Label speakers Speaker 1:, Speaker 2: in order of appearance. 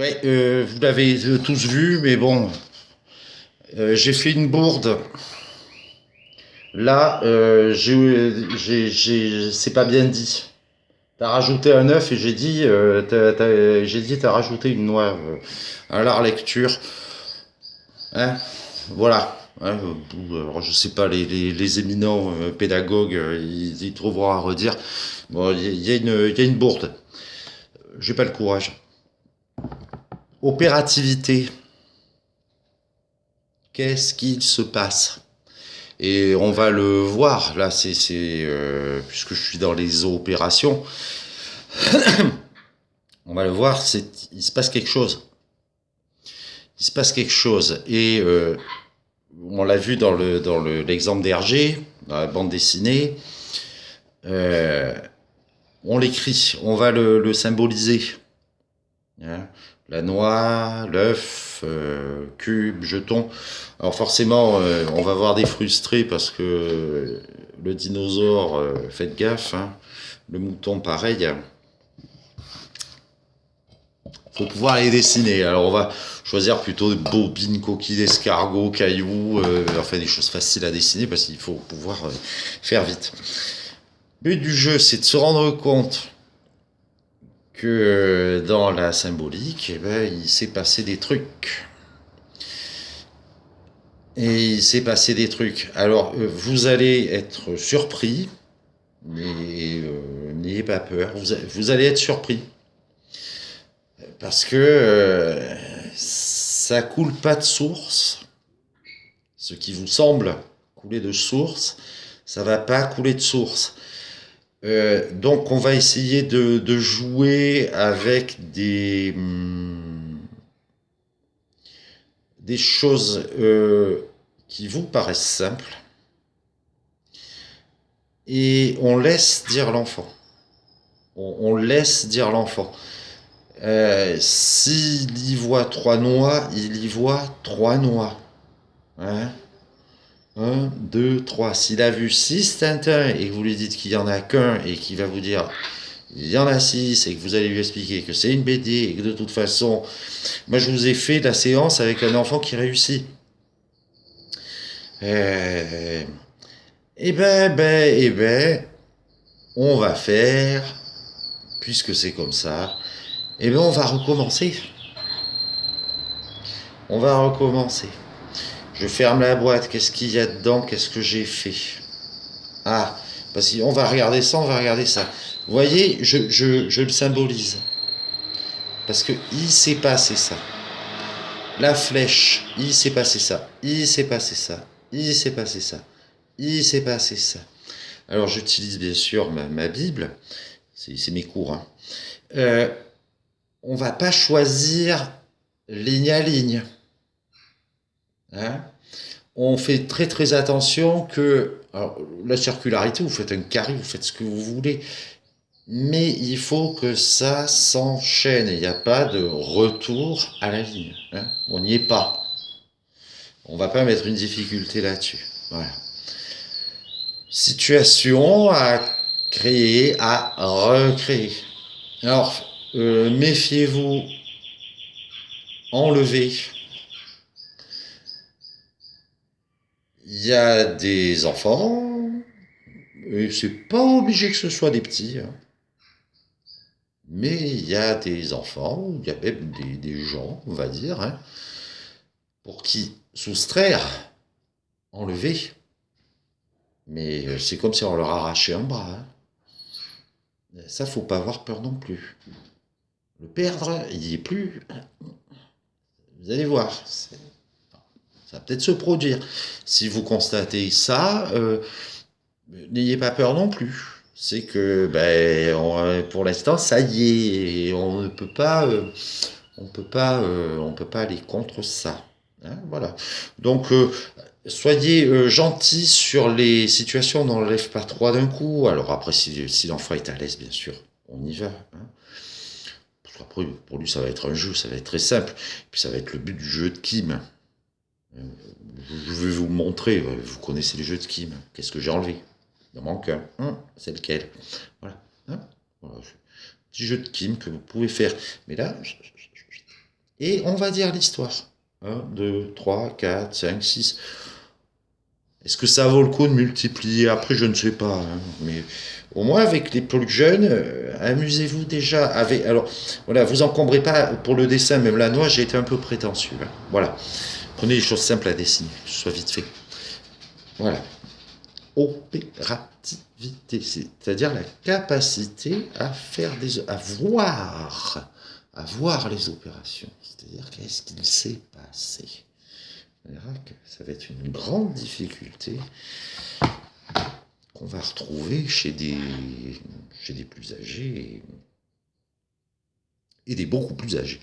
Speaker 1: Ouais, vous l'avez tous vu, mais bon, j'ai fait une bourde. Là, c'est pas bien dit. T'as rajouté un œuf et j'ai dit t'as rajouté une noix à la relecture. Hein, voilà. Hein, alors je sais pas, les éminents pédagogues, ils trouveront à redire. Bon, il y a une bourde. J'ai pas le courage. Opérativité. Qu'est-ce qu'il se passe? Et on va le voir, là, puisque je suis dans les opérations, on va le voir, il se passe quelque chose. Il se passe quelque chose. Et on l'a vu l'exemple d'Hergé, dans la bande dessinée, euh, on l'écrit, on va le symboliser. Hein, la noix, l'œuf, cube, jeton. Alors forcément, on va voir des frustrés parce que le dinosaure, faites gaffe, hein, le mouton pareil. Faut pouvoir les dessiner. Alors on va choisir plutôt de bobines, coquilles d'escargot, cailloux, enfin des choses faciles à dessiner parce qu'il faut pouvoir faire vite. Le but du jeu, c'est de se rendre compte que dans la symbolique, eh ben, il s'est passé des trucs. Et il s'est passé des trucs. Alors, vous allez être surpris, mais n'ayez pas peur. Vous allez être surpris. Parce que ça coule pas de source. Ce qui vous semble couler de source, ça va pas couler de source. Donc, on va essayer de jouer avec des choses qui vous paraissent simples et on laisse dire l'enfant. On laisse dire l'enfant. S'il y voit trois noix, il y voit trois noix. Hein, un, deux, trois. S'il a vu six Tintins et que vous lui dites qu'il n'y en a qu'un et qu'il va vous dire il y en a six et que vous allez lui expliquer que c'est une BD et que de toute façon, moi je vous ai fait la séance avec un enfant qui réussit. Euh, on va faire, puisque c'est comme ça, on va recommencer. On va recommencer. Je ferme la boîte, qu'est-ce qu'il y a dedans, qu'est-ce que j'ai fait? Ah, parce qu'on va regarder ça, on va regarder ça. Vous voyez, je le symbolise. Parce que il s'est passé ça. La flèche, il s'est passé ça. Il s'est passé ça. Il s'est passé ça. Il s'est passé ça. Alors j'utilise bien sûr ma Bible. C'est mes cours. Hein. On va pas choisir ligne à ligne. Hein, on fait très très attention que alors, la circularité, vous faites un carré, vous faites ce que vous voulez, mais il faut que ça s'enchaîne. Il n'y a pas de retour à la ligne. Hein, on n'y est pas. On va pas mettre une difficulté là-dessus. Voilà. Situation à créer, à recréer. Alors, méfiez-vous, enlevez. Il y a des enfants, et c'est pas obligé que ce soit des petits, hein, mais il y a des enfants, il y a même des gens, on va dire, hein, pour qui soustraire, enlever, mais c'est comme si on leur arrachait un bras. Hein. Ça, faut pas avoir peur non plus. Le perdre, il n'y est plus. Vous allez voir, ça va peut-être se produire. Si vous constatez ça, n'ayez pas peur non plus. C'est que, pour l'instant, ça y est, et on ne peut pas, on peut pas aller contre ça. Hein, voilà. Donc, soyez gentils sur les situations, on n'enlève pas trois d'un coup. Alors après, si l'enfant est à l'aise, bien sûr, on y va. Hein. Parce qu'après, pour lui, ça va être un jeu, ça va être très simple. Puis ça va être le but du jeu de Kim. Euh, Je vais vous montrer, vous connaissez les jeux de Kim. Qu'est-ce que j'ai enlevé? Il en manque un. C'est lequel? Voilà. Hein, voilà. Petit jeu de Kim que vous pouvez faire. Mais là, et on va dire l'histoire. 1, 2, 3, 4, 5, 6. Est-ce que ça vaut le coup de multiplier? Après, je ne sais pas, hein, mais au moins avec les plus jeunes, amusez-vous déjà avec. Alors, voilà, vous encombrez pas pour le dessin, même la noix, j'ai été un peu prétentieux, hein. Voilà, prenez des choses simples à dessiner, que ce soit vite fait. Voilà, opérativité, c'est-à-dire la capacité à faire à voir les opérations. C'est-à-dire qu'est-ce qu'il s'est passé. On verra que ça va être une grande difficulté qu'on va retrouver chez des plus âgés et des beaucoup plus âgés.